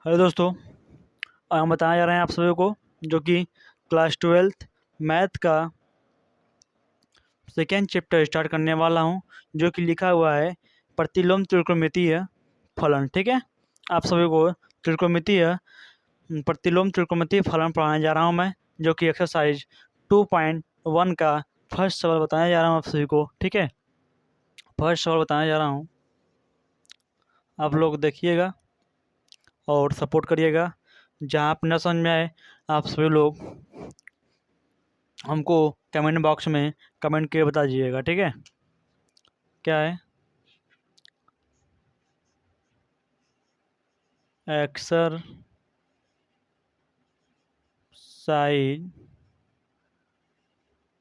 Hello दोस्तों। हम बताने जा रहे हैं आप सभी को जो कि क्लास 12th मैथ का सेकेंड चैप्टर स्टार्ट करने वाला हूं, जो कि लिखा हुआ है प्रतिलोम त्रिकोणमितीय फलन। ठीक है, आप सभी को प्रतिलोम त्रिकोणमितीय फलन पढ़ाने जा रहा हूं मैं, जो कि एक्सरसाइज 2.1 का फर्स्ट सवाल बताने जा रहा हूं आप सभी को। ठीक है, फर्स्ट सवाल बताने जा रहा हूँ, आप लोग देखिएगा और सपोर्ट करिएगा। जहाँ आप न समझ में आए आप सभी लोग हमको कमेंट बॉक्स में कमेंट करके बता दीजिएगा। ठीक है, क्या है एक्सरसाइज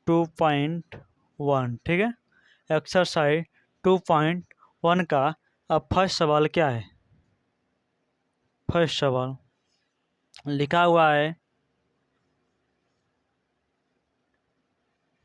2.1। ठीक है, एक्सरसाइज 2.1 का अब फर्स्ट सवाल क्या है। फर्स्ट सवाल लिखा हुआ है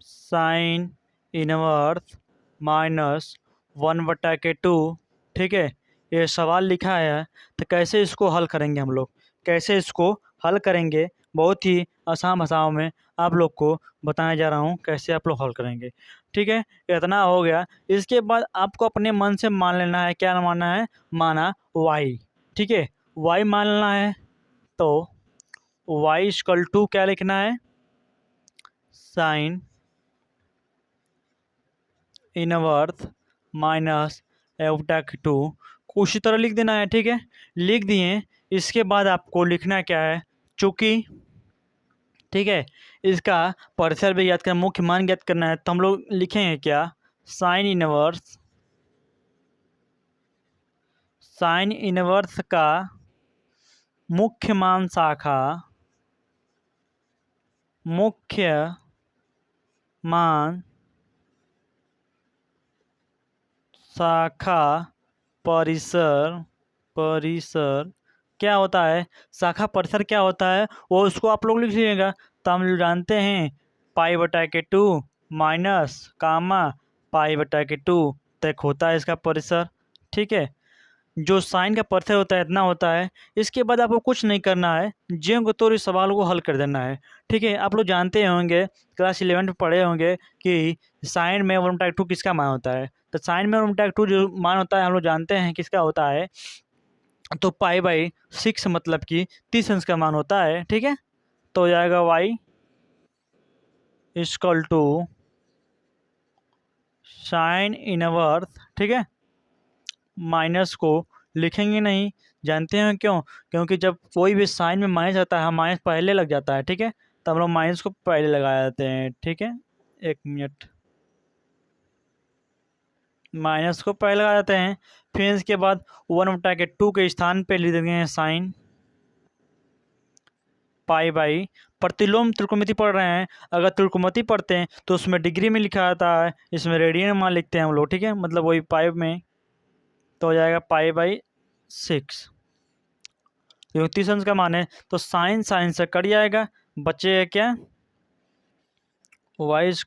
साइन इनवर्स -1/2। ठीक है, ये सवाल लिखा है, तो कैसे इसको हल करेंगे हम लोग, कैसे इसको हल करेंगे, बहुत ही आसान भाषाओं में आप लोग को बताने जा रहा हूँ कैसे आप लोग हल करेंगे। ठीक है, इतना हो गया। इसके बाद आपको अपने मन से मान लेना है, क्या मानना है, माना y। ठीक है, y मान लेना है, तो y = क्या लिखना है, साइन इनवर्स -1/2 को उसी तरह लिख देना है। ठीक है, लिख दिए। इसके बाद आपको लिखना क्या है, चूँकि ठीक है इसका परिसर भी याद करना, मुख्य मान ज्ञात करना है, तो हम लोग लिखेंगे क्या, साइन इनवर्स का मुख्य मान शाखा परिसर क्या होता है, शाखा परिसर क्या होता है वो उसको आप लोग लिख लीजिएगा। तो हम जानते हैं π/2 माइनस कामा π/2 तक होता है इसका परिसर। ठीक है, जो साइन का परिसर होता है इतना होता है। इसके बाद आपको कुछ नहीं करना है, ज्यों को तो इस सवाल को हल कर देना है। ठीक है, आप लोग जानते होंगे, क्लास 11 में पढ़े होंगे कि साइन में 1/2 किसका मान होता है। तो साइन में 1/2 जो मान होता है हम लोग जानते हैं किसका होता है, तो π/6 मतलब कि 30 अंश का मान होता है। ठीक है, तो हो जाएगा y = साइन इनवर्स। ठीक है, माइनस को लिखेंगे नहीं, जानते हैं क्यों, क्योंकि जब कोई भी साइन में माइनस आता है माइनस पहले लग जाता है। ठीक है, तो हम लोग माइनस को पहले लगा देते हैं। ठीक है, 1 मिनट, माइनस को पहले लगा देते हैं। फिर इसके बाद 1/2 के स्थान पे लिख देंगे साइन π/, प्रतिलोम त्रिकोणमिति पढ़ रहे हैं, अगर त्रिकोणमिति पढ़ते हैं तो उसमें डिग्री में लिखा जाता है, इसमें रेडियन मान लिखते हैं हम लोग। ठीक है, मतलब वही पाई में, तो हो जाएगा π/6, क्योंकि 30 अंश का मान है। तो साइन से कट जाएगा, बचेगा क्या, y =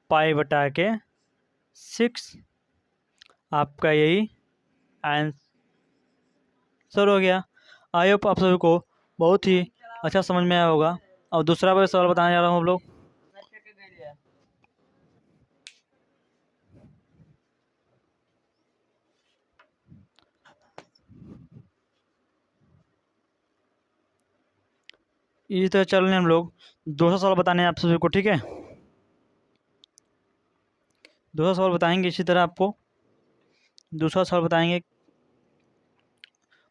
π/6। आपका यही आंसर हो गया। आई होप आप सभी को बहुत ही अच्छा समझ में आया होगा। और दूसरा बार सवाल बताने जा रहा हूँ हम लोग, इसी तरह चल रहे हैं हम लोग। दूसरा सवाल बताने हैं आप सभी को। ठीक है, दूसरा सवाल बताएंगे इसी तरह आपको। दूसरा सवाल बताएंगे,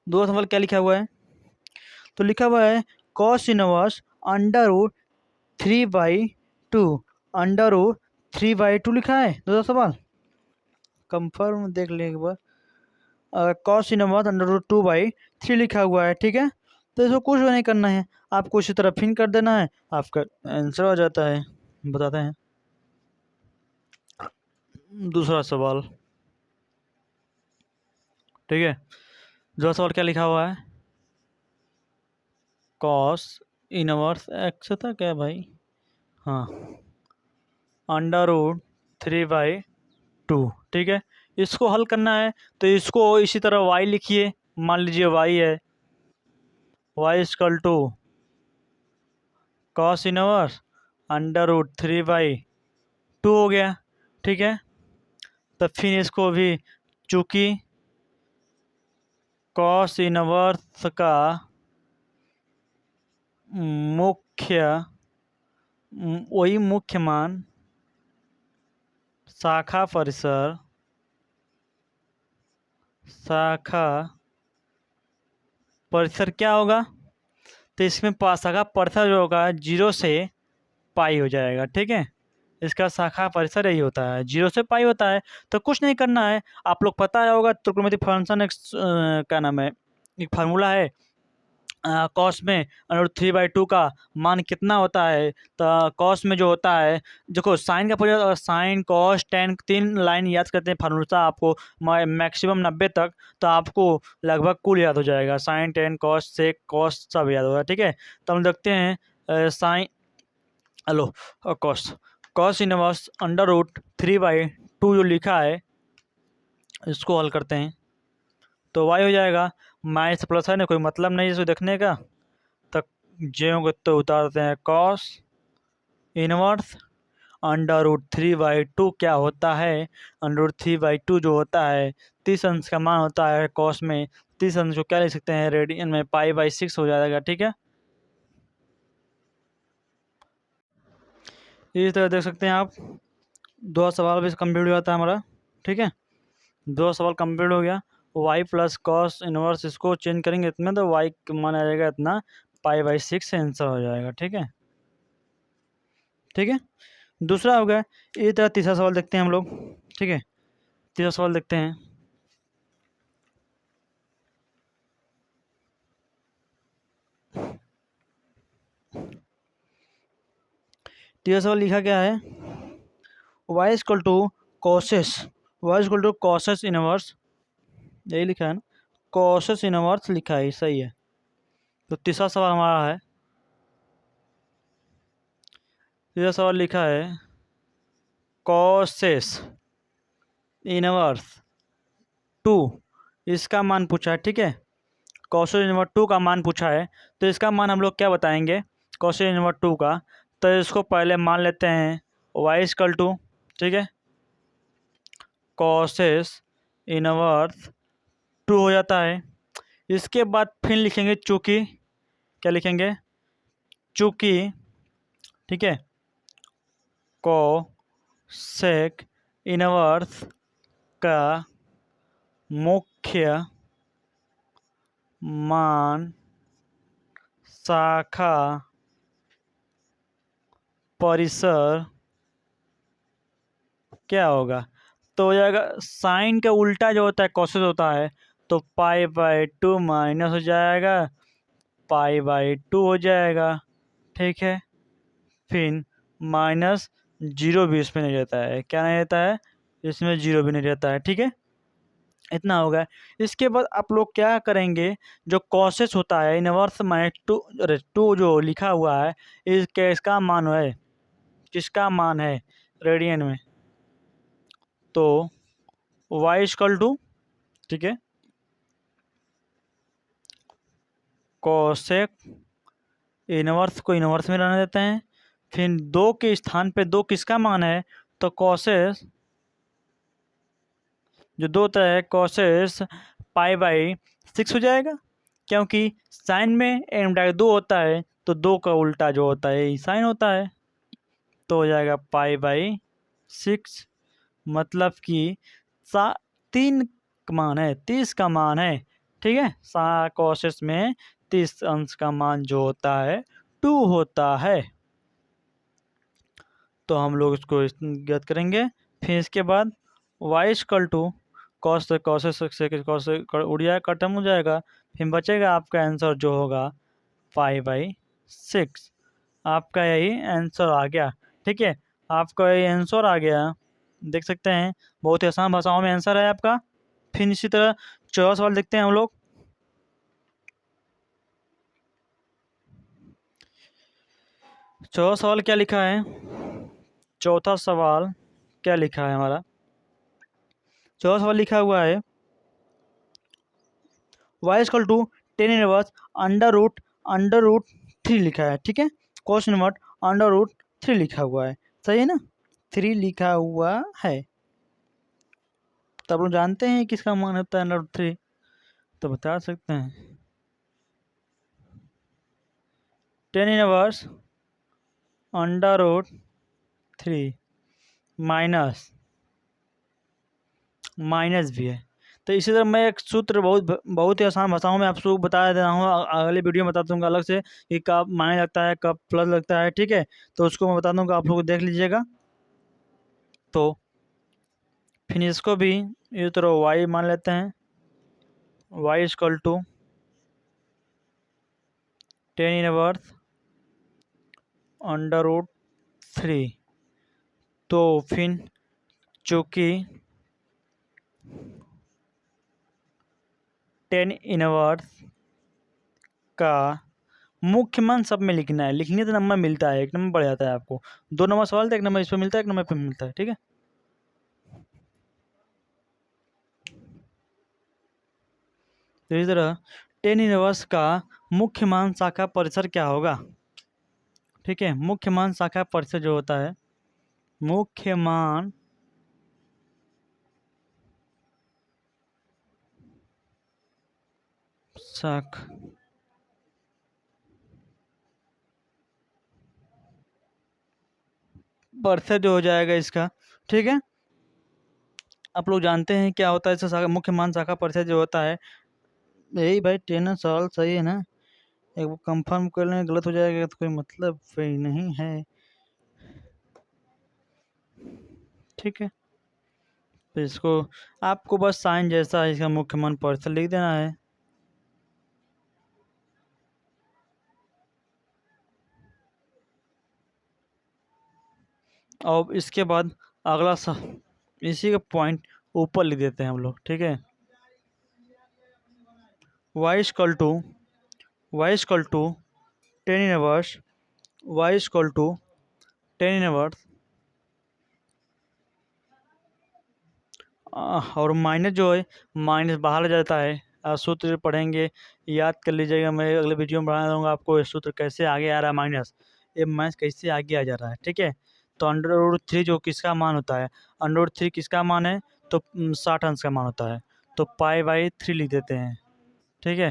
दूसरा सवाल क्या लिखा हुआ है, तो लिखा हुआ है cos इनवर्स √3/2 √3/2 लिखा है। दूसरा सवाल कंफर्म देख लें एक बार, cos इनवर्स √2/3 लिखा हुआ है। ठीक है, तो इसको कुछ भी नहीं करना है, आपको इसी तरह फिन कर देना है, आपका आंसर आ जाता है। बताते हैं दूसरा सवाल। ठीक है, दूसरा सवाल क्या लिखा हुआ है, cos इनवर्स x था क्या भाई, हाँ, √3/2। ठीक है, इसको हल करना है, तो इसको इसी तरह y लिखिए, मान लीजिए y है, y equal to cos inverse under root 3/2 हो गया। ठीक है, तो फिर इसको भी चूंकि कॉस इनवर्स का मुख्य वही मुख्य मान शाखा परिसर क्या होगा, तो इसमें शाखा परिसर जो होगा 0 से पाई हो जाएगा। ठीक है, इसका शाखा परिसर यही होता है, 0 से पाई होता है। तो कुछ नहीं करना है, आप लोग पता होगा त्रिकोणमिति फंक्शन एक क्या नाम है, एक फार्मूला है कॉस में √3/2 का मान कितना होता है। तो कॉस में जो होता है, देखो साइन का पूरा साइन कॉस टेन 3 लाइन याद करते हैं फार्मूला आपको मैक्सिमम 90 तक, तो आपको लगभग कुल याद हो जाएगा, sine tan cos sec cos सब याद होगा। ठीक है, तो हम देखते हैं sine hello cos cos inverse √3/2 जो लिखा है इसको हल करते हैं तो वाई हो जाएगा। माइनस प्लस है ना, कोई मतलब नहीं इसको देखने का, तक ज्यों को तो उतारते हैं कॉस इनवर्स √3/2 क्या होता है, √3/2 जो होता है 30 अंश का मान होता है कॉस में, 30 अंश को क्या लिख सकते हैं रेडियन में π/6 हो जाएगा। ठीक है, इस तरह देख सकते हैं आप, 2 सवाल भी कंप्लीट हो जाता है हमारा। ठीक है, 2 सवाल कंप्लीट हो गया। वाई प्लस कॉस इनवर्स इसको चेंज करेंगे इतने, तो वाई मान आ जाएगा इतना π/6 आंसर हो जाएगा। ठीक है, ठीक है, दूसरा हो गया। इसी तरह तीसरा सवाल देखते हैं हम लोग। ठीक है, तीसरा सवाल देखते हैं। तीसरा सवाल लिखा क्या है, y equal to cosec inverse, यही लिखा है ना, कॉसेस इनवर्स लिखा है, सही है। तो तीसरा सवाल हमारा है, तीसरा सवाल लिखा है कॉसेस इनवर्स 2 इसका मान पूछा है। ठीक है, कॉसेस इनवर्स 2 का मान पूछा है, तो इसका मान हम लोग क्या बताएंगे कॉसेस इनवर्स 2 का, तो इसको पहले मान लेते हैं वाई इक्वल टू, ठीक है, कॉसेस इनवर्स 2 हो जाता है। इसके बाद फिर लिखेंगे चूंकि, क्या लिखेंगे चूंकि, ठीक है, कोसेक इनवर्स का मुख्य मान शाखा परिसर क्या होगा, तो हो जाएगा साइन का उल्टा जो होता है कोसेस होता है, तो π/2 माइनस हो जाएगा, π/2 हो जाएगा। ठीक है, फिर माइनस 0 भी इसमें नहीं रहता है, क्या नहीं रहता है इसमें 0 भी नहीं रहता है। ठीक है, इतना होगा। इसके बाद आप लोग क्या करेंगे, जो कॉसेस होता है इनवर्स -2 अरे 2 जो लिखा हुआ है इसका मान है, किसका मान है रेडियन में, तो वाई इक्वल टू, ठीक है, कोसेक इनवर्स को इनवर्स में रहने देते हैं, फिर 2 के स्थान पे 2 किसका मान है, तो कॉसेस जो 2 होता है कॉसेस π/6 हो जाएगा, क्योंकि साइन में m/2 होता है, तो 2 का उल्टा जो होता है साइन होता है, तो हो जाएगा π/6, मतलब कि 3 मान है 30 का मान है। ठीक है, कॉसेस में 30 अंश का मान जो होता है 2 होता है, तो हम लोग इसको ज्ञात करेंगे। फिर इसके बाद वाई इक्वल टू कॉस से उड़ जाएगा, खत्म हो जाएगा, फिर बचेगा आपका आंसर जो होगा π/6। आपका यही आंसर आ गया। ठीक है, आपका यही आंसर आ गया, देख सकते हैं बहुत ही आसान भाषाओं में आंसर है आपका। फिर इसी तरह चौथा सवाल देखते हैं हम लोग। चौथा सवाल क्या लिखा है, चौथा सवाल क्या लिखा है हमारा, चौथा सवाल लिखा हुआ है y equal to tan inverse under root under root 3 लिखा है, ठीक है। cos इनवर्ट अंडर रूट 3 लिखा हुआ है, सही है ना, 3 लिखा हुआ है। तो आप लोग जानते हैं किसका मान होता है अंडर रूट 3, तो बता सकते हैं। Tan inverse under root 3 minus minus भी है। तो इसी तरह मैं एक सूत्र बहुत ही आसान भाषाओं में आपको बता दे रहा हूँ, अगले वीडियो में बता दूंगा अलग से कि कब माइनस लगता है कब प्लस लगता है, ठीक है। तो उसको मैं बता दूंगा, आप लोग देख लीजिएगा। तो फिर इसको भी इस तरह वाई मान लेते हैं, y equal to tan inverse under root 3। तो फिर चूँकि टेन इनवर्स का मुख्य मान सब में लिखना है, लिखने से नंबर मिलता है, एक नंबर बढ़ जाता है आपको। 2 नंबर सवाल था, 1 नंबर इस पर मिलता है, 1 नंबर पे मिलता है, ठीक है। तो इस तरह टेन इनवर्स का मुख्य मान शाखा परिसर क्या होगा, ठीक है। मुख्य मान शाखा परिसर जो होता है, मुख्य मान शाखा परिसर जो हो जाएगा इसका, ठीक है। आप लोग जानते हैं क्या होता है इसका शाखा मुख्य मान शाखा परिसर जो होता है, यही भाई 10 सवाल सही है ना, एक वो कंफर्म कर लें, गलत हो जाएगा तो कोई मतलब ही नहीं है, ठीक है। तो इसको आपको बस साइन जैसा इसका मुख्य मान परिसर लिख देना है। और इसके बाद अगला सा इसी का पॉइंट ऊपर लिख देते हैं हम लोग, ठीक है। Y equal to tan inverse y equal to tan inverse और माइनस जो है, माइनस बाहर आ जाता है। सूत्र पढ़ेंगे, याद कर लीजिएगा, मैं अगले वीडियो में बना दूंगा आपको ये सूत्र कैसे आगे आ रहा है, माइनस ये माइनस कैसे आगे आ जा रहा है, ठीक है। तो अंडर रूट 3 जो किसका मान होता है, अंडर रूट 3 किसका मान है, तो 60 अंश का मान होता है। तो पाई/3 लिख देते हैं, ठीक है।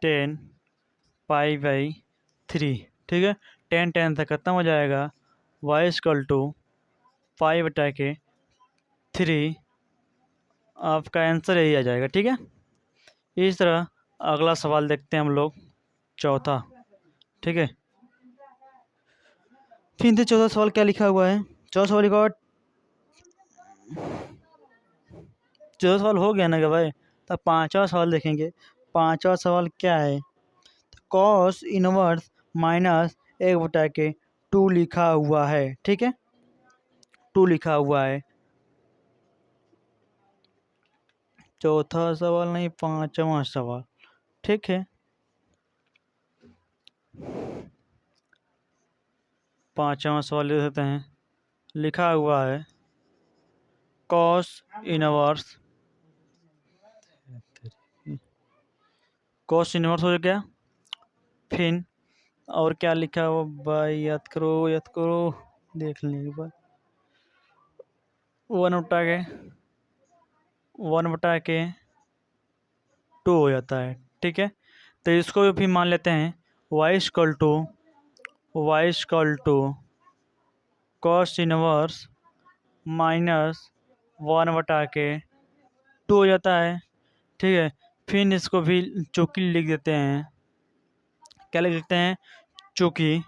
टेन पाई/3, ठीक है। 10 से खत्म हो जाएगा, वाई इक्वल टू पाई/3, आपका आंसर यही आ जाएगा, ठीक है। इस तरह अगला सवाल देखते हैं हम लोग, चौथा, ठीक है। फिर से चौथा सवाल क्या लिखा हुआ है, चौथा सवाल लिखा हुआ, चौथा सवाल हो गया ना क्या भाई। तब पांचवा सवाल देखेंगे, पांचवा सवाल क्या है, कॉस इनवर्स माइनस 1/2 लिखा हुआ है, ठीक है, 2 लिखा हुआ है। चौथा सवाल नहीं, पांचवा सवाल, ठीक है। पांचवा सवाल ले सकते हैं, लिखा हुआ है कॉस इनवर्स हो गया। फिर और क्या लिखा हुआ भाई, याद करो, देख लेंगे भाई, 1/2 हो जाता है, ठीक है। तो इसको भी फिर मान लेते हैं, y equal to cos inverse minus 1/2 हो जाता है, ठीक है। फिर इसको भी चूंकि लिख देते हैं, क्या लिख देते हैं, चूंकि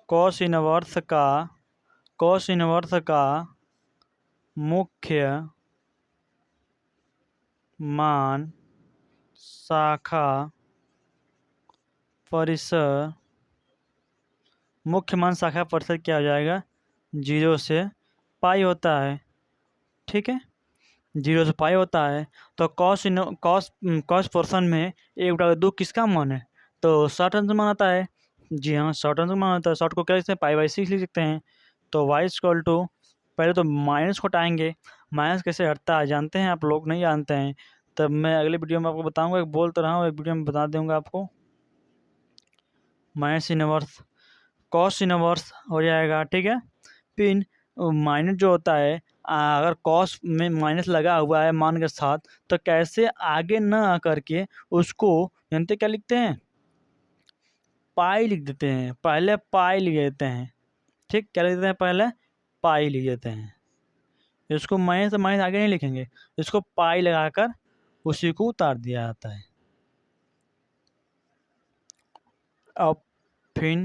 कॉस इनवर्स का मुख्य मान शाखा परिसर, मुख्य मान शाखा परिसर क्या हो जाएगा, 0 से पाई होता है, ठीक है, 0 से पाई होता है। तो कॉस पोर्शन में 1/2 किसका मान है, तो 60 अंश मान आता है, जी हाँ 60 अंश मान आता है। 60 को क्या लिखते हैं, पाई/6 लिख सकते हैं। तो वाई इक्वल टू पहले तो माइनस को हटाएंगे। माइनस कैसे हटता है जानते हैं आप लोग? नहीं जानते हैं? तब मैं अगले वीडियो में आपको बताऊंगा। एक बोल तो रहा हूँ, एक वीडियो में बता दूंगा आपको। माइनस इनवर्स कॉस इनवर्स हो जाएगा, ठीक है। फिर माइनस जो होता है, अगर कॉस में माइनस लगा हुआ है मान के साथ, तो कैसे आगे ना आकर के उसको जानते क्या लिखते हैं? पाई लिख देते हैं। पहले पाई लिख देते हैं, ठीक। क्या लिख देते हैं? पहले पाई लिख देते हैं। इसको माइनस से माइनस आगे नहीं लिखेंगे, इसको पाई लगाकर उसी को उतार दिया जाता है। अब फिर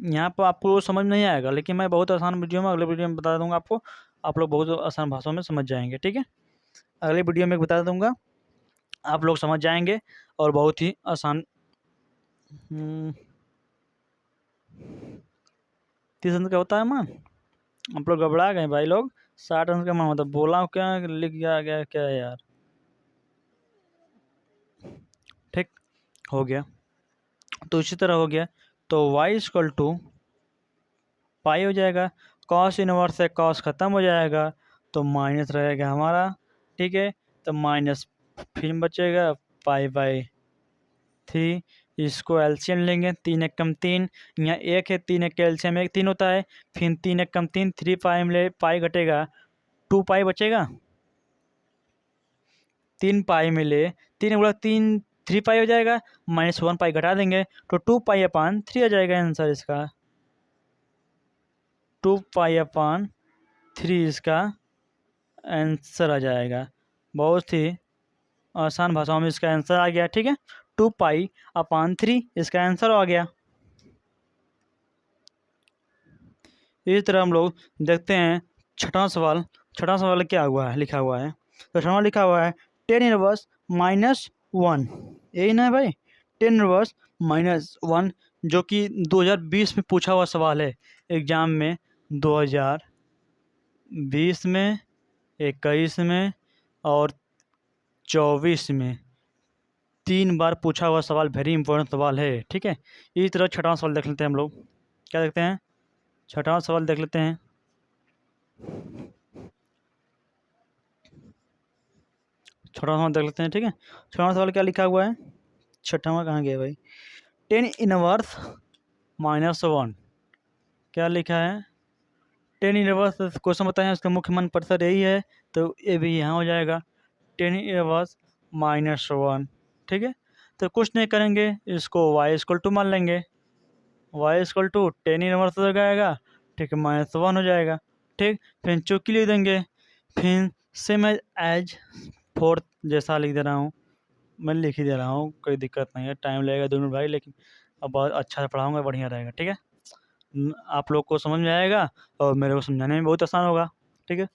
यहाँ पर आपको समझ नहीं आएगा, लेकिन मैं बहुत आसान वीडियो में अगले वीडियो में बता दूंगा आपको। आप लोग बहुत आसान भाषा में समझ जाएंगे, ठीक है। अगले वीडियो में बता दूंगा, आप लोग समझ जाएंगे और बहुत ही आसान। 30 अंक का होता है मान। आप लोग घबरा गए भाई लोग। 60 अंक का मान होता है। बोला क्या लिख गया क्या यार? ठीक हो गया। तो इसी तरह हो गया। तो y इक्वल टू पाई हो जाएगा। कॉस इनवर्स से कॉस ख़त्म हो जाएगा, तो माइनस रहेगा हमारा, ठीक है। तो माइनस फिर बचेगा पाई बाई 3। इसको एलसीएम लेंगे, 3 एक कम 3, यहाँ 1 है, 3 एक एलसीएम 1 3 होता है। फिर 3 एक कम 3, 3 पाई में ले पाई घटेगा, 2 पाई बचेगा। 3 पाई में ले 3 गुणा 3 3 पाई हो जाएगा, -1 पाई घटा देंगे तो 2 पाई अपान 3 आ जाएगा आंसर इसका। 2 पाई अपान 3 इसका आंसर आ जाएगा। बहुत ही आसान भाषाओं में इसका आंसर आ गया, ठीक है। 2 पाई अपान 3 इसका आंसर आ गया। इसी तरह हम लोग देखते हैं छठवां सवाल। छठवां सवाल क्या हुआ है, लिखा हुआ है, तो छठवां लिखा हुआ है 10 इनवर्स -1। यही ना है भाई, 10 इनवर्स -1, जो कि 2020 में पूछा हुआ सवाल है एग्जाम में। 2020 में, 21 में और 24 में 3 बार पूछा हुआ सवाल, वेरी इंपॉर्टेंट सवाल है, ठीक है। इसी तरह छठवां सवाल देख लेते हैं हम लोग। क्या देखते हैं? छठवां सवाल देख लेते हैं। छठवां सवाल देख लेते हैं, ठीक है। छठवां सवाल क्या लिखा हुआ है? छठवां कहाँ गया भाई? 10 इनवर्स -1 क्या लिखा है? 10 इनवर्स क्वेश्चन बताएं, उसका मुख्य मान प्रतिशत यही है, तो ये भी यहाँ हो जाएगा 10 इनवर्स -1, ठीक है। तो कुछ नहीं करेंगे, इसको y इक्वल टू मान लेंगे। y इक्वल टू 10 इनवर्स हो जाएगा, ठीक है, -1 हो जाएगा, ठीक। फिर चौकी लिख देंगे। फिर सेम एज फोर्थ जैसा लिख दे रहा हूँ, मैं लिख ही दे रहा हूँ, कोई दिक्कत नहीं है। टाइम लगेगा दोनों भाई, लेकिन अब बहुत अच्छा से पढ़ाऊँगा, बढ़िया रहेगा, ठीक है। आप लोग को समझ में आएगा और मेरे को समझाने में बहुत आसान होगा, ठीक है।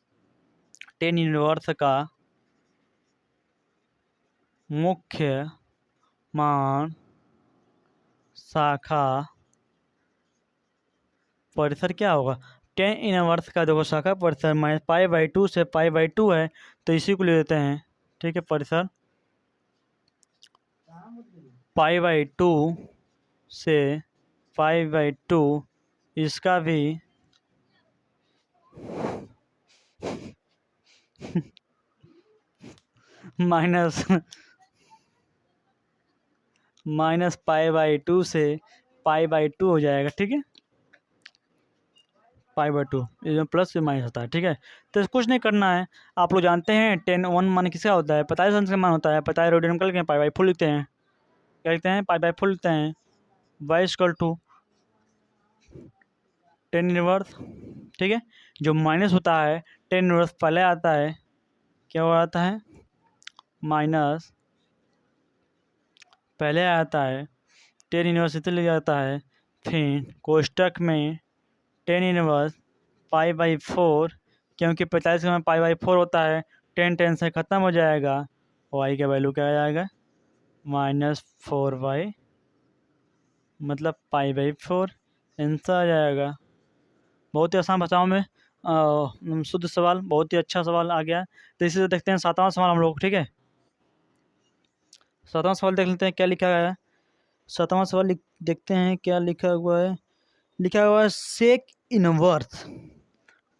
10 इनवर्स का मुख्य मान शाखा परिसर क्या होगा? 10 इनवर्स का देखो शाखा परिसर -π/2 से π/2 है, तो इसी को ले लेते हैं, ठीक है। परिसर π/2 से π/2, इसका भी -π/2 से π/2 हो जाएगा, ठीक है। π/2 इसमें प्लस से माइनस होता है, ठीक है। तो कुछ नहीं करना है, आप लोग जानते हैं 10 मान किसका होता है? 45 अंश का मान होता है। 45 रोड निकल के π/4 लिखते हैं। क्या लिखते हैं? π/4 लिखते हैं। y इक्वल टू 10 इनवर्स, ठीक है। जो माइनस होता है 10 इनवर्स पहले आता है, क्या हो आता है? माइनस पहले आता है, 10 इनवर्स इतने लग जाता है। फिर कोष्टक में 10 इनवर्स π/4, क्योंकि 45 में π/4 होता है, 10 से ख़त्म हो जाएगा, y का वैल्यू क्या आ जाएगा? -4y, मतलब π/4 आंसर आ जाएगा। बहुत ही आसान भाषाओं में शुद्ध सवाल, बहुत ही अच्छा सवाल आ गया। तो इसी से देखते हैं 7वां सवाल हम लोग, ठीक है। 7वां सवाल देख लेते हैं क्या लिखा गया है। 7वां सवाल देखते हैं क्या लिखा हुआ है। लिखा हुआ है sec inverse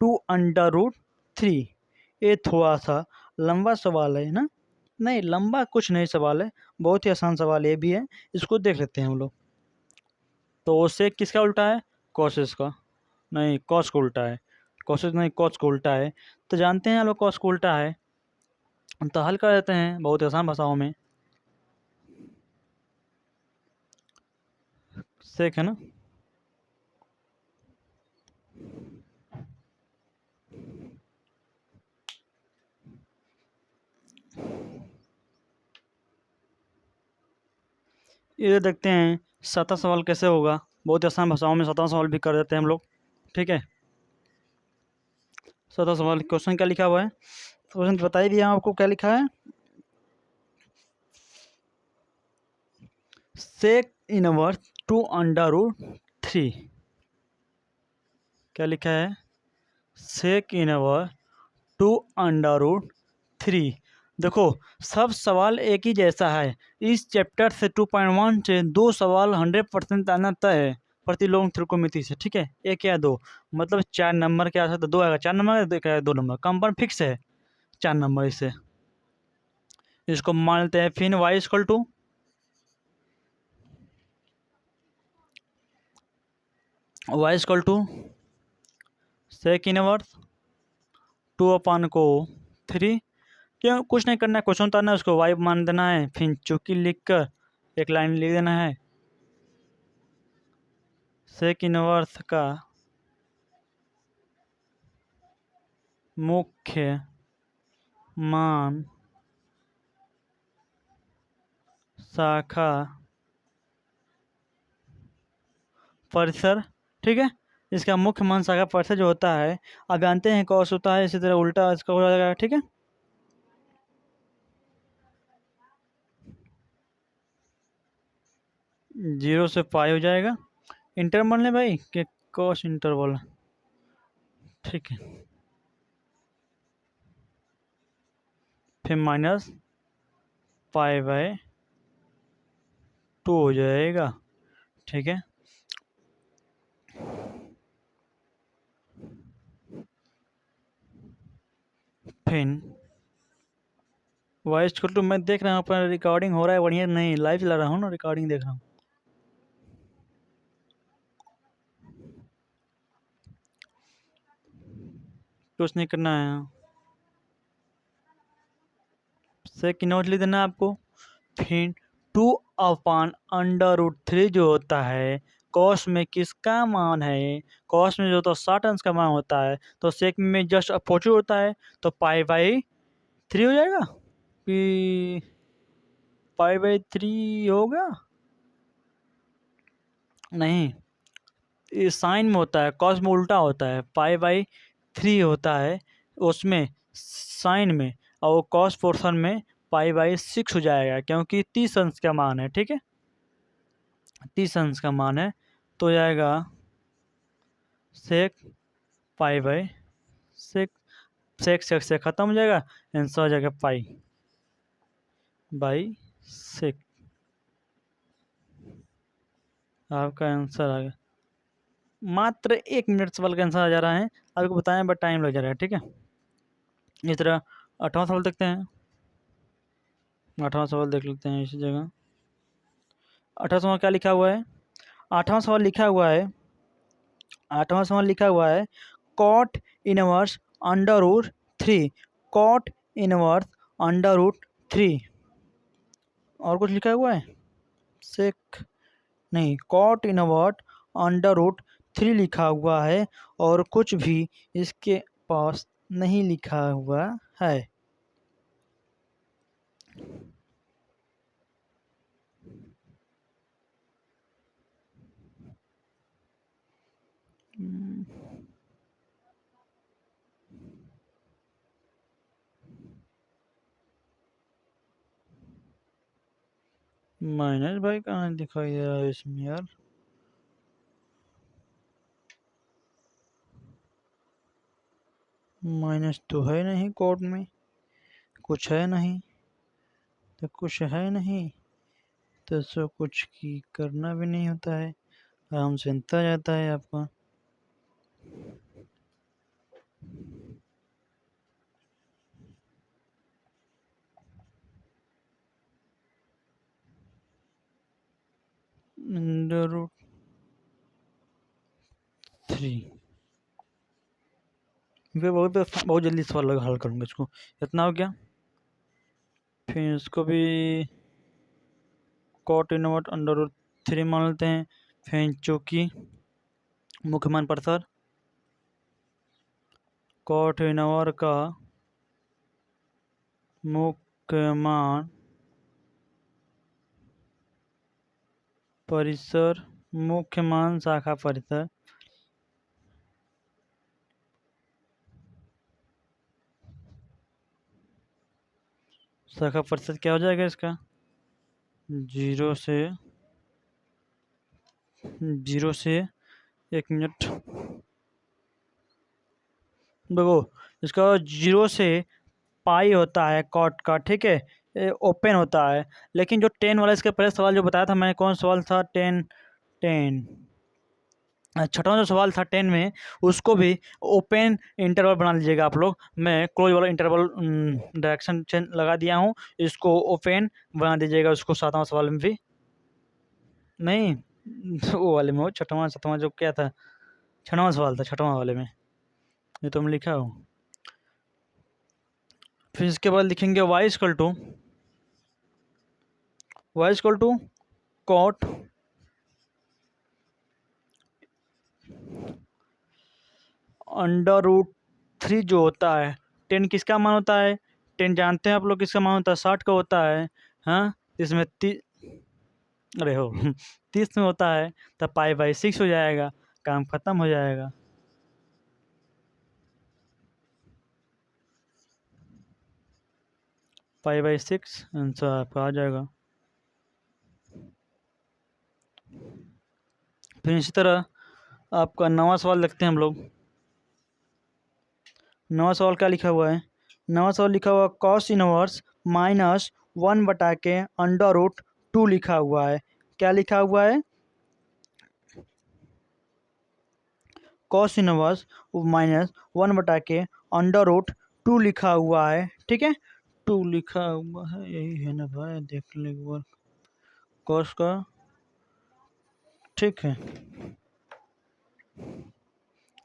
two under root three. ये थोड़ा सा लंबा सवाल है ना, नहीं लंबा कुछ नहीं सवाल है, बहुत ही आसान सवाल ये भी है, इसको देख लेते हैं हम लोग। तो सेक किसका उल्टा है? कॉसेस का, नहीं कॉस को उल्टा है, कॉसेस नहीं कॉस को उल्टा है। तो जानते हैं हम लोग कॉस को उल्टा है, तो हल कर देते हैं बहुत ही आसान भाषाओं में। सेक है ना, ये देखते हैं 7वां सवाल कैसे होगा। बहुत ही आसान भाषाओं में 7वां सवाल भी कर देते हैं हम लोग, ठीक है। 7वां सवाल क्वेश्चन क्या लिखा हुआ है, क्वेश्चन बता ही दिया आपको क्या लिखा है। Sec inverse two under root three, क्या लिखा है? Sec inverse two under root three. देखो सब सवाल एक ही जैसा है, इस चैप्टर से 2.1 से 2 सवाल 100% आना तय है प्रतिलोम त्रिकोणमिति से, ठीक है। एक या दो, मतलब 4 नंबर के आ सकते, 2 आएगा 4 नंबर, एक आएगा 2 नंबर, कंफर्म फिक्स है 4 नंबर। इससे इसको मान लेते हैं फिर y equal to sec inverse 2/3। क्यों कुछ नहीं करना है, क्वेश्चन उतारना है, उसको y मान देना है, फिर चुकी लिख कर एक लाइन लिख देना है। सेक इनवर्स का मुख्य मान शाखा परिसर, ठीक है। इसका मुख्य मान शाखा परिसर जो होता है, आप जानते हैं कॉस होता है, इसी तरह उल्टा इसका हो जाएगा, ठीक है। जीरो से पाई हो जाएगा, इंटरवल है भाई कि कॉस इंटरवल, ठीक है। फिर माइनस पाई/2 हो जाएगा, ठीक है। फिर वॉइस टू मैं देख रहा हूँ अपना रिकॉर्डिंग हो रहा है बढ़िया, नहीं लाइव चला रहा हूँ ना, रिकॉर्डिंग देख रहा हूँ। कुछ नहीं करना है, सेक नोट लिख देना आपको। फिर 2/√3 जो होता है कॉस में किसका मान है, कॉस में जो तो 60 अंश का मान होता है, तो सेक में जस्ट अपोजिट होता है, तो पाई/3 हो जाएगा कि पाई/3 होगा, नहीं ये साइन में होता है, कॉस में उल्टा होता है, पाई/3 होता है उसमें साइन में, और वो कॉस पोर्शन में पाई/6 हो जाएगा, क्योंकि 30 अंश का मान है, ठीक है। 30 अंश का मान है, तो हो जाएगा सेक पाई/6, सेक से खत्म हो जाएगा, आंसर हो जाएगा पाई/6। आपका आंसर आ गया, मात्र 1 मिनट सवाल का आंसर आ जा रहा है, आपको बताएं बट टाइम लग जा रहा है, ठीक है। इस तरह 8वां सवाल देखते हैं, 8वां सवाल देख लेते हैं इसी जगह। 8वां सवाल क्या लिखा हुआ है? 8वां सवाल लिखा हुआ है, 8वां सवाल लिखा हुआ है cot inverse under root 3, cot inverse under root 3। और कुछ लिखा हुआ है? सेक नहीं, कॉट इनवर्स अंडर रूट 3 लिखा हुआ है, और कुछ भी इसके पास नहीं लिखा हुआ है। माइनस भाई कहाँ दिखाई दे रहा है इसमें यार, माइनस तो है नहीं, कोड में कुछ है नहीं, तो कुछ है नहीं, तो सब कुछ की करना भी नहीं होता है, आराम से अंतर जाता है आपका। √3। फिर बहुत जल्दी सवाल हल करूँगा इसको। इतना हो गया। फिर इसको भी कॉट इनवर्ट √3 मान लेते हैं। फिर चूँकि मुख्य मान पर सर कॉट इनवर्ट का मुख्य मान परिसर, मुख्य मान शाखा परिसर, शाखा परिसर क्या हो जाएगा इसका? 0 से 1 मिनट देखो, इसका 0 से पाई होता है कॉट का, ठीक है, ओपन होता है। लेकिन जो 10 वाला इसके पहले सवाल जो बताया था मैंने, कौन सवाल था? 10 छठवां जो सवाल था 10 में, उसको भी ओपन इंटरवल बना लीजिएगा आप लोग। मैं क्लोज वाला इंटरवल डायरेक्शन चेंज लगा दिया हूँ, इसको ओपन बना दीजिएगा उसको 7वां सवाल में भी। नहीं वो वाले में, वो छठवां जो क्या था, 6वां सवाल था 6वां वाले में, ये तो मैं लिखा हूँ। फिर इसके बाद लिखेंगे y इक्वल टू कॉट √3 जो होता है। 10 किसका मान होता है? 10 जानते हैं आप लोग किसका मान होता है? 60 का होता है। हाँ, इसमें अरे हो 30 में होता है, तब पाई/6 हो जाएगा, काम खत्म हो जाएगा। पाई/6 आंसर आपका आ जाएगा। फिर इसी तरह आपका 9वां सवाल देखते हैं हम लोग। 9वां सवाल क्या लिखा हुआ है? 9वां सवाल लिखा हुआ कॉस इनवर्स -1/√2 लिखा हुआ है। क्या लिखा हुआ है? कॉस इनवर्स -1/√2 लिखा हुआ है, ठीक है। 2 लिखा हुआ है, यही है ना भाई, देख ले एक बार कॉस का, ठीक है,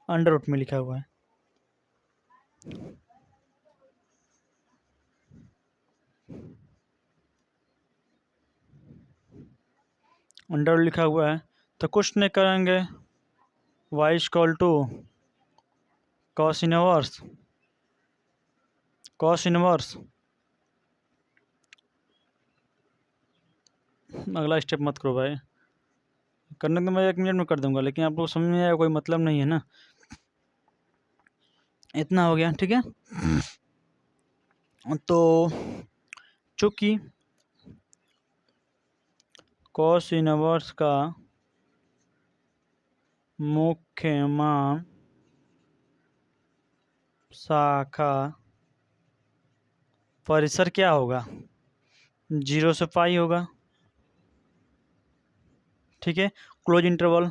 अंडर रूट में लिखा हुआ है। अंडर लिखा हुआ है तो कुछ नहीं करेंगे, y equal to cos inverse अगला स्टेप मत करो भाई, करने तो मैं 1 मिनट में कर दूंगा, लेकिन आप लोग समझ में आया, कोई मतलब नहीं है ना। इतना हो गया, ठीक है। तो चूंकि कॉस इनवर्स का मुख्य मान शाखा परिसर क्या होगा? 0 से पाई होगा, ठीक है, क्लोज इंटरवल।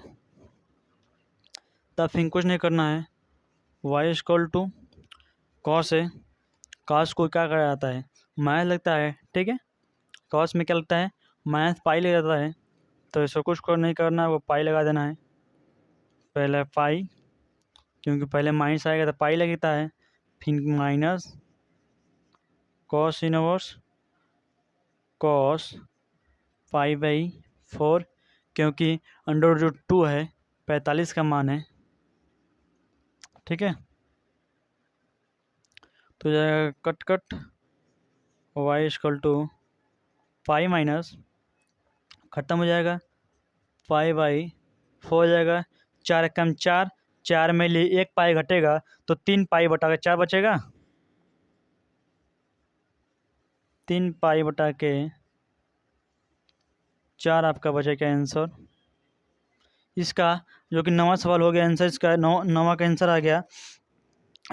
तब फिर कुछ नहीं करना है, y इक्वल टू कॉस है, कॉस को क्या करा जाता है? माइनस लगता है, ठीक है। कॉस में क्या लगता है? -पाई लग जाता है, तो इसको कुछ को नहीं करना है, वो पाई लगा देना है। पहले पाई, क्योंकि पहले माइनस आएगा तो पाई लगता है, फिर माइनस कॉस इनवर्स कॉस पाई/4, क्योंकि √2 है, 45 का मान है, ठीक है। तो जाएगा cut y equal to pi minus, ख़त्म हो जाएगा, पाई/4 हो जाएगा। 4 कम 4, 4 में लिए 1 पाई घटेगा तो 3 पाई बटा के 4 बचेगा, 3 पाई बटा के 4 आपका बचेगा आंसर। इसका जो कि 9वां सवाल हो गया आंसर, इसका 9वां का आंसर आ गया,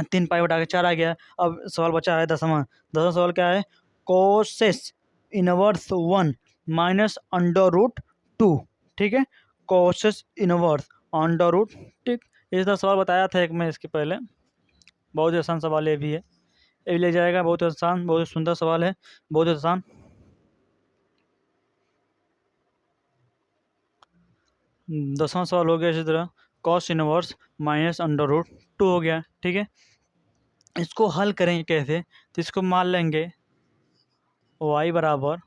3 पाई बटा के 4 आ गया। अब सवाल बचा है 10वां सवाल क्या है? कोसेस इनवर्स 1 -√2, ठीक है, कोसेस इनवर्स अंडर रूट, ठीक। इस तरह सवाल बताया था एक मैं इसके पहले, बहुत ही आसान सवाल ये भी है, ये भी ले जाएगा। बहुत आसान, बहुत ही सुंदर सवाल है, बहुत आसान। दसवां सवाल हो गया इसी तरह, cos inverse minus under root 2 हो गया। ठीक है, इसको हल करेंगे कैसे, तो इसको मान लेंगे y बराबर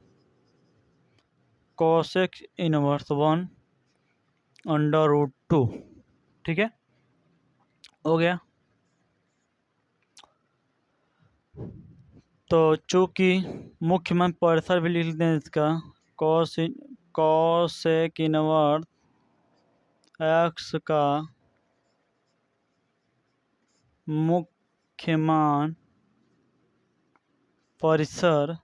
कॉसेक इनवर्स 1 अंडर रूट 2। ठीक है, हो गया। तो चूँकि मुख्य मान परिसर भी लिख लेते हैं इसका, कॉसेक इनवर्स एक्स का मुख्य मान परिसर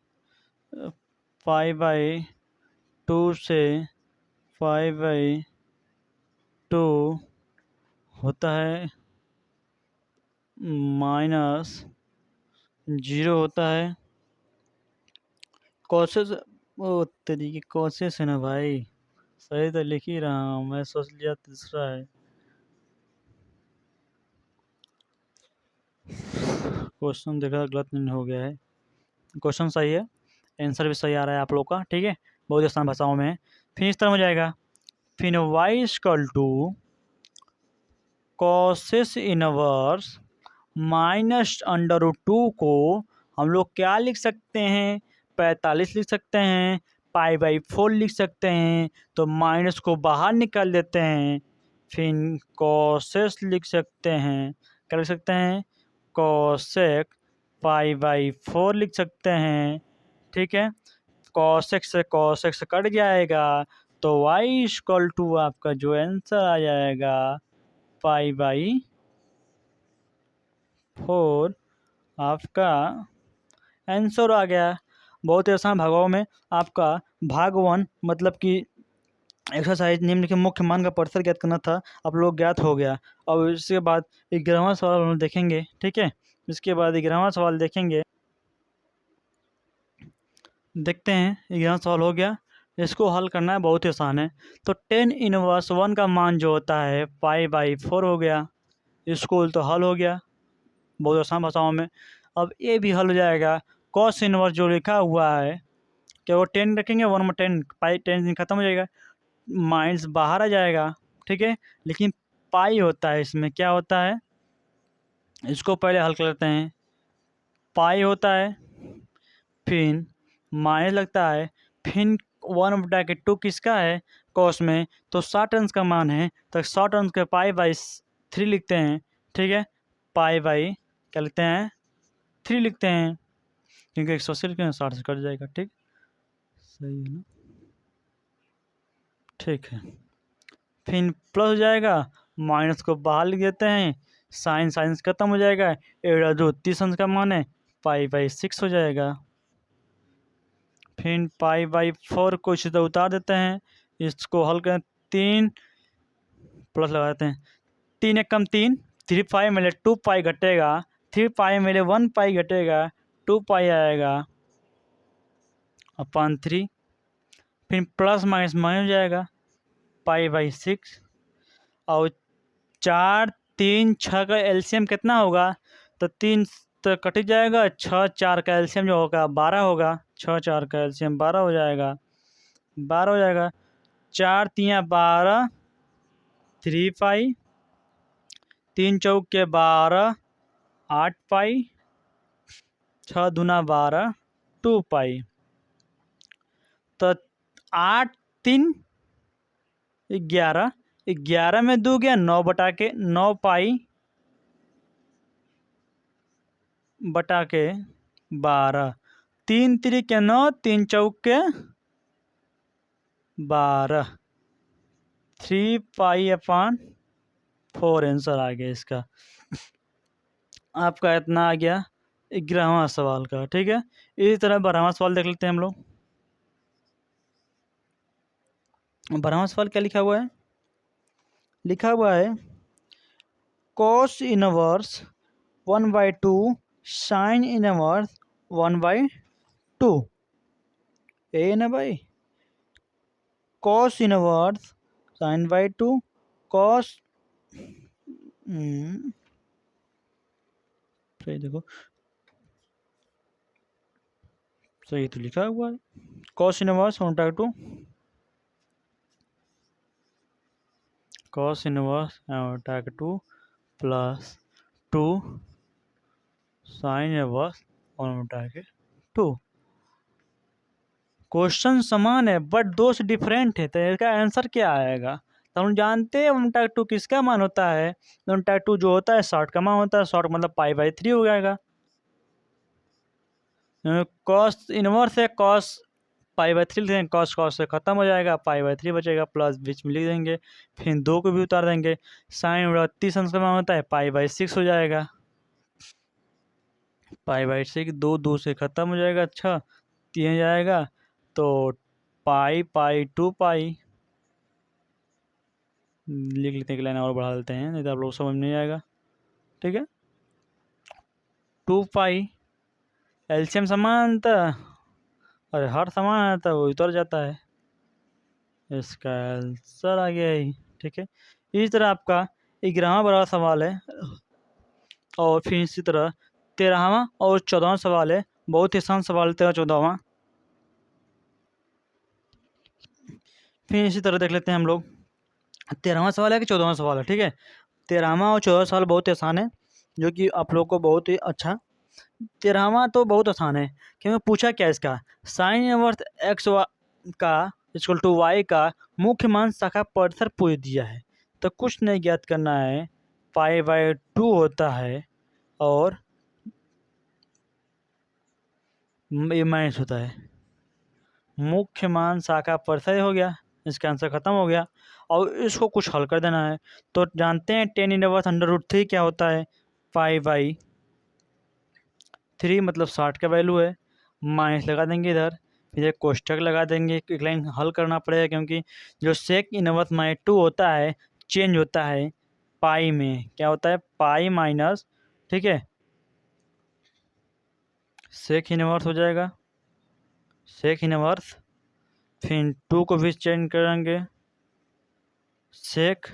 पाई बाई 2 से पाई बाई 2 होता है, -0 होता है। कोसेस, ओ तरीके कोसेस है ना भाई, सही तो लिख ही रहा हूँ, मैं सोच लिया तीसरा है। क्वेश्चन देखा गलत नहीं हो गया है, क्वेश्चन सही है, आंसर भी सही आ रहा है आप लोग का। ठीक है, बहुत आसान भाषाओं में है। फिर इस तरह हो जाएगा, फिर y equal to cosec inverse minus under root 2 को हम लोग क्या लिख सकते हैं, 45 लिख सकते हैं, पाई बाई 4 लिख सकते हैं। तो माइनस को बाहर निकाल देते हैं, फिर कॉसेस लिख सकते हैं, क्या लिख सकते हैं, कॉसेक पाई बाई 4 लिख सकते हैं। ठीक है, कॉसेक से कट जाएगा, तो y इक्वल टू आपका जो आंसर आ जाएगा पाई बाई 4 आपका आंसर आ गया। बहुत ही आसान भागों में आपका भाग 1 मतलब कि एक्सरसाइज निम्न के मुख्य मान का परिसर ज्ञात करना था, आप लोग ज्ञात हो गया। अब इसके बाद 11वां सवाल हम लोग देखेंगे। ठीक है, इसके बाद 11वां सवाल देखेंगे, देखते हैं। 11वां सवाल हो गया, इसको हल करना है, बहुत ही आसान है। तो 10 इनवर्स 1 का मान जो होता है पाई बाई 4 हो गया, इसको तो हल हो गया बहुत आसान भाषाओं में। अब ये भी हल हो जाएगा, कॉस इनवर्स जो लिखा हुआ है, क्या वो 10 रखेंगे, 1 में 10 पाई 10 खत्म हो जाएगा, माइनस बाहर आ जाएगा। ठीक है, लेकिन पाई होता है इसमें, क्या होता है, इसको पहले हल कर लेते हैं। पाई होता है, फिर माइनस लगता है, फिर 1/2 किसका है, कॉस में, तो 60 अंश का मान है, तो 60 अंश के पाई बाई 3 लिखते हैं। ठीक है, पाई बाई क्या लिखते हैं, 3 लिखते हैं, क्योंकि 180 लिखते हैं, 60 से कट जाएगा। ठीक, सही है ना, ठीक है। फिर प्लस हो जाएगा, माइनस को बाहर लिख देते हैं, साइन साइंस खत्म हो जाएगा, एड़ा जो 30 अंश का मान है, पाई बाई 6 हो जाएगा। फिर पाई बाई 4 को इसी तरह उतार देते हैं, इसको हल करें, 3 प्लस लगा देते हैं, 3 एक कम 3, 3 पाई मिले 2 पाई घटेगा, 3 पाई मिले 1 पाई घटेगा, 2 पाई आएगा अपन 3। फिर प्लस माइनस माइनस हो जाएगा, पाई बाई 6। और 4 3 6 का एलसीएम कितना होगा, तो 3 तो कट जाएगा, 6 4 का एलसीएम जो होगा 12 होगा, 6 4 का एलसीएम 12 हो जाएगा, 12 हो जाएगा। 4 3 12, 3 पाई, 3 चौक के 12, 8 पाई, 6 दूना 12, 2 पाई। तो 8 3 11, 11 में 2 गया, 9 बटा के 9 पाई बटा के 12, 3 3 के 9, 3 चौक के 12, 3 पाई अपन 4 आंसर आ गया इसका। आपका इतना आ गया 11वां सवाल का। ठीक है, इसी तरह 12वां सवाल देख लेते हैं हम लोग। 12वां सवाल क्या लिखा हुआ है, लिखा हुआ है कॉस इनवर्स 1/2 साइन इनवर्स 1/2। ए ना भाई, cos inverse sine by 2, cos सही देखो, सही तो लिखा हुआ है। Cos inverse 1/2 cos inverse 1/2 plus 2 sine inverse 1/2। Question समान है बट दो से डिफरेंट है, तो इसका आंसर क्या आएगा? तो हम जानते हैं 1/2 किसका मान होता है। 1/2 जो होता है शॉर्ट का मान होता है, शॉर्ट मतलब π/3 हो जाएगा। कॉस इनवर्स है, कॉस π/3 लिख देंगे, कॉस कॉस से खत्म हो जाएगा, π/3 बचेगा, प्लस बीच में लिख देंगे, फिर 2 को भी उतार देंगे। साइन 30 अंश का मान होता है π/6 हो जाएगा, π/6 2 से खत्म हो जाएगा। अच्छा 3 जाएगा तो π/2 लिख लेते हैं, लाइन और बढ़ा देते हैं, नहीं तो आप लोग समझ नहीं आएगा। ठीक है 2 एलसीएम समान था, अरे हर समान आता है वो उतर जाता है, इसका आंसर आ गया ही। ठीक है इसी तरह आपका 11वां बड़ा सवाल है, और फिर इसी तरह 13वां और 14वां सवाल है, बहुत ही आसान सवाल 13-14वां। फिर इसी तरह देख लेते हैं हम लोग 13वां सवाल है कि 14वां सवाल है। ठीक है 13वां और 14वां सवाल बहुत ही आसान है, जो कि आप लोग को बहुत ही अच्छा। 13वां तो बहुत आसान है क्योंकि पूछा क्या इसका, साइन इनवर्स एक्स का इक्वल टू वाई का मुख्य मान शाखा परिसर पूछ दिया है, तो कुछ नहीं ज्ञात करना है, π/2 होता है और ये माइनस होता है, मुख्य मान शाखा परिसर हो गया, इसका आंसर खत्म हो गया। और इसको कुछ हल कर देना है, तो जानते हैं tan इनवर्स √3 क्या होता है, π/3 मतलब 60 का वैल्यू है, माइनस लगा देंगे इधर, फिर एक कोष्ठक लगा देंगे, एक लाइन हल करना पड़ेगा क्योंकि जो सेक इनवर्स -2 होता है चेंज होता है पाई में, क्या होता है पाई माइनस, ठीक है सेक इनवर्स हो जाएगा, सेक इनवर्स, फिर 2 को भी चेंज करेंगे, सेक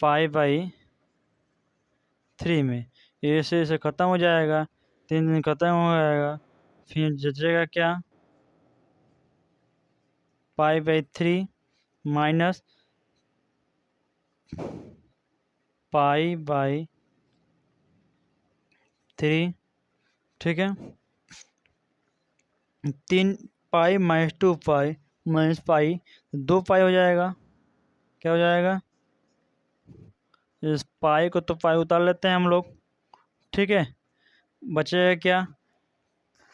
π/3 में, ऐसे ऐसे ख़त्म हो जाएगा, 3 दिन ख़त्म हो जाएगा, फिर बचेगा क्या π/3 माइनस π/3। ठीक है 3 माइनस 2 माइनस 2 हो जाएगा, क्या हो जाएगा, इस पाई को तो पाई उतार लेते हैं हम लोग। ठीक है बचेगा क्या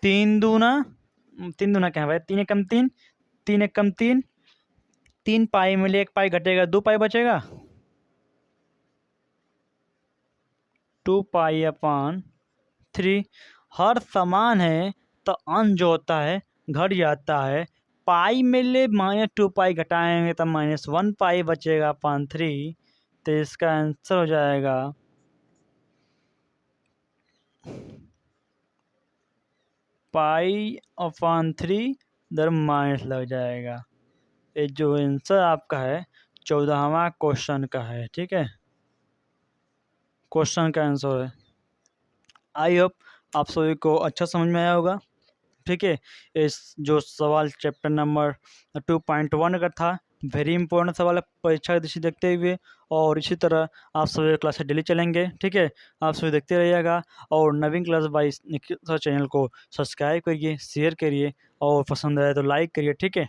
3 दूना क्या है भाई, 3 एकम 3, 3 एकम 3, 3 पाई में 1 पाई घटेगा, 2 पाई बचेगा, 2π/3। हर समान है तो अंश जो होता है घट जाता है, पाई में ले -2 घटाएंगे तो -1 बचेगा अपन 3, तो इसका आंसर हो जाएगा π/3 इधर माइनस लग जाएगा। ये जो आंसर आपका है 14वां क्वेश्चन का है। ठीक है क्वेश्चन का आंसर है। आई होप आप सभी को अच्छा समझ में आया होगा। ठीक है इस जो सवाल चैप्टर नंबर 2.1 का था, वेरी इंपॉर्टेंट सवाल है परीक्षा की दृष्टि देखते हुए, और इसी तरह आप सभी क्लासेस डेली चलेंगे। ठीक है आप सभी देखते रहिएगा, और Naveen class by Nikhil sir channel को सब्सक्राइब करिए, शेयर करिए, और पसंद आए तो लाइक करिए। ठीक है।